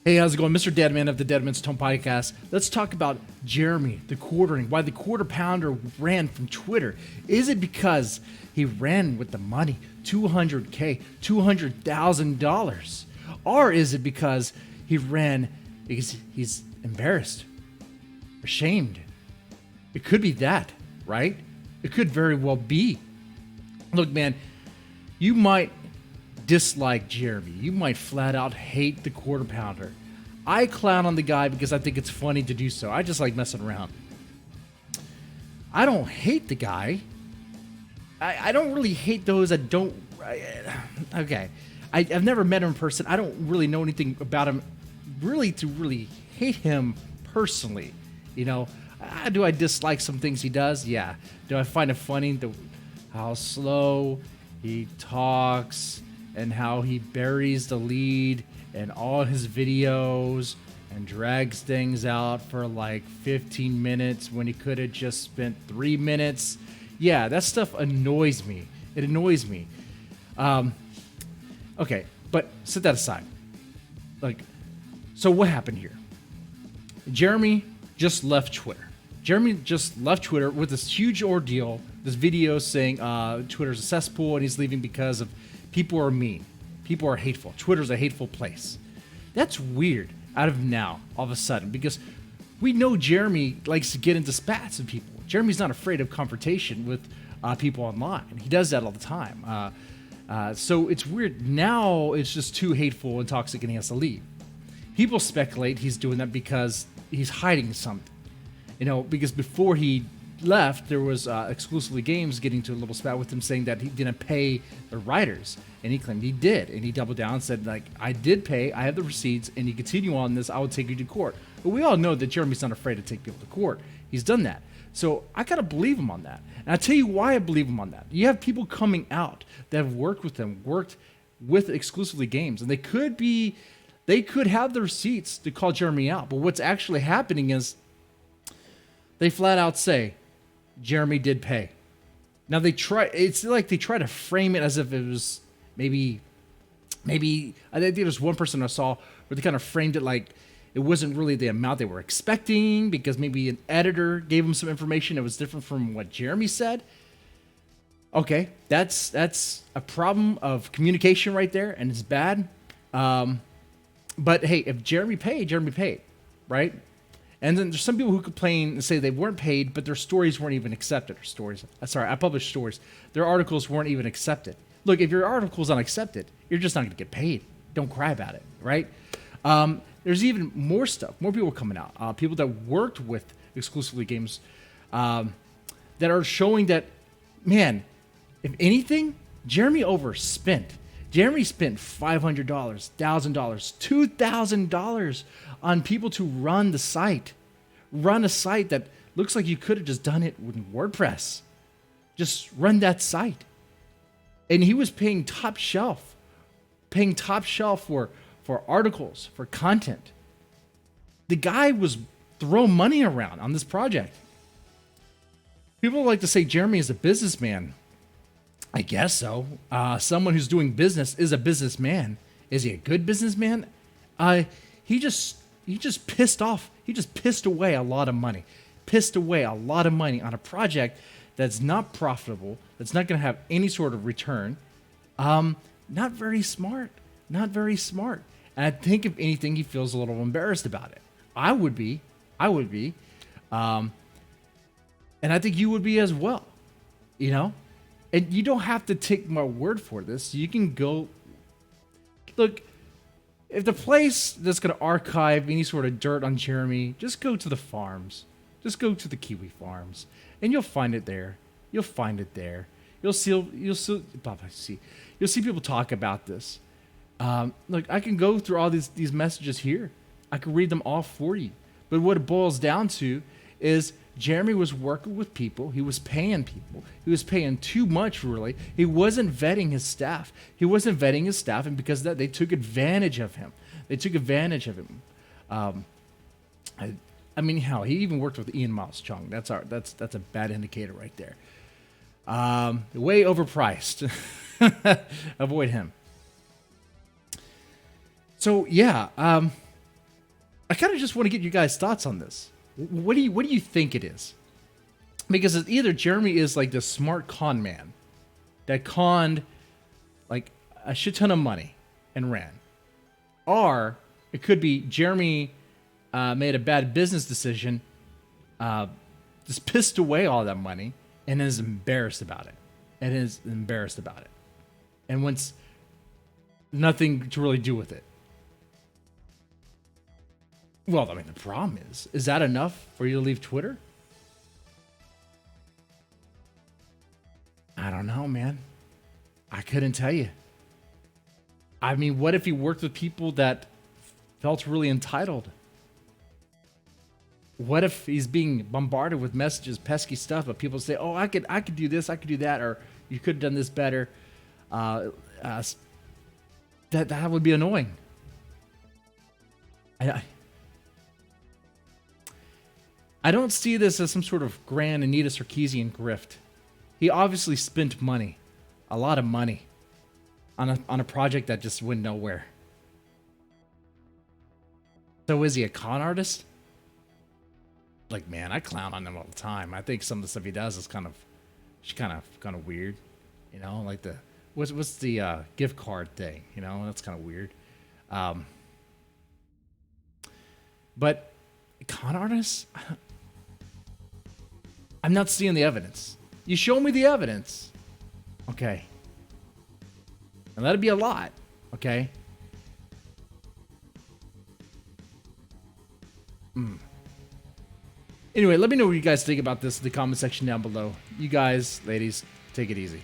Hey, how's it going? Mr. Deadman of the Deadman's Tone Podcast. Let's talk about Jeremy, the quartering, why the quarter pounder ran from Twitter. Is it because he ran with the money, $200K, $200,000? Or is it because he ran because he's embarrassed, ashamed? It could be that, right? It could very well be. Look, man, you might dislike Jeremy. You might flat out hate the quarter pounder. I clown on the guy because I think it's funny to do so. I just like messing around. I don't hate the guy. I don't really hate those that don't. Okay. I've never met him in person. I don't really know anything about him really to really hate him personally. You know, do I dislike some things he does? Yeah. Do I find it funny how slow he talks and how he buries the lead in all his videos and drags things out for like 15 minutes when he could have just spent 3 minutes? Yeah, that stuff annoys me. It annoys me. Okay, but set that aside. So what happened here? Jeremy just left Twitter. Jeremy just left Twitter with this huge ordeal, this video saying Twitter's a cesspool and he's leaving because of people are mean. People are hateful. Twitter's a hateful place. That's weird out of now, all of a sudden, because we know Jeremy likes to get into spats with people. Jeremy's not afraid of confrontation with people online. He does that all the time. So it's weird. Now it's just too hateful and toxic and he has to leave. People speculate he's doing that because he's hiding something. You know, because before he left, there was Exclusively Games getting to a little spat with him saying that he didn't pay the writers. And he claimed he did. And he doubled down and said, like, I did pay. I have the receipts. And you continue on this, I will take you to court. But we all know that Jeremy's not afraid to take people to court. He's done that. So I got to believe him on that. And I'll tell you why I believe him on that. You have people coming out that have worked with him, worked with Exclusively Games. And they could have the receipts to call Jeremy out. But what's actually happening is they flat out say, Jeremy did pay. Now it's like they try to frame it as if it was maybe I think there was one person I saw where they kind of framed it like it wasn't really the amount they were expecting because maybe an editor gave them some information that was different from what Jeremy said. Okay, that's a problem of communication right there, and it's bad. But hey, if Jeremy paid, right? And then there's some people who complain and say they weren't paid, but their stories weren't even accepted. I published stories. Their articles weren't even accepted. Look, if your article's unaccepted, you're just not going to get paid. Don't cry about it, right? There's even more stuff, more people coming out. People that worked with Exclusively Games that are showing that, man, if anything, Jeremy overspent. Jeremy spent $500, $1,000, $2,000 on people to run the site. Run a site that looks like you could have just done it with WordPress. Just run that site. And he was paying top shelf for articles, for content. The guy was throwing money around on this project. People like to say Jeremy is a businessman. I guess so. Someone who's doing business is a businessman. Is he a good businessman? He just pissed off. He just pissed away a lot of money. Pissed away a lot of money on a project that's not profitable, that's not going to have any sort of return. Not very smart. Not very smart. And I think, if anything, he feels a little embarrassed about it. I would be. And I think you would be as well. You know? And you don't have to take my word for this. You can go... Look, if the place that's going to archive any sort of dirt on Jeremy, just go to the farms. Just go to the Kiwi farms. And you'll find it there. You'll find it there. You'll see people talk about this. Look, I can go through all these messages here. I can read them all for you. But what it boils down to is Jeremy was working with people. He was paying people. He was paying too much, really. He wasn't vetting his staff. And because of that, they took advantage of him. I mean, hell, he even worked with Ian Miles Chung. That's a bad indicator right there. Way overpriced. Avoid him. So yeah, I kind of just want to get you guys' thoughts on this. What do you think it is? Because it's either Jeremy is like this smart con man that conned like a shit ton of money and ran, or it could be Jeremy made a bad business decision, just pissed away all that money and is embarrassed about it, and wants nothing to really do with it. Well, I mean, the problem is that enough for you to leave Twitter? I don't know, man. I couldn't tell you. I mean, what if he worked with people that felt really entitled? What if he's being bombarded with messages, pesky stuff, but people say, "Oh, I could do this, I could do that," or "You could have done this better." That would be annoying. I don't see this as some sort of grand Anita Sarkeesian grift. He obviously spent money, a lot of money, on a project that just went nowhere. So is he a con artist? Like, man, I clown on him all the time. I think some of the stuff he does is kind of weird. You know, like the what's the gift card thing? You know, that's kind of weird. But con artists, I'm not seeing the evidence. You show me the evidence, okay? And that'd be a lot, okay? Anyway, let me know what you guys think about this in the comment section down below. You guys, ladies, take it easy.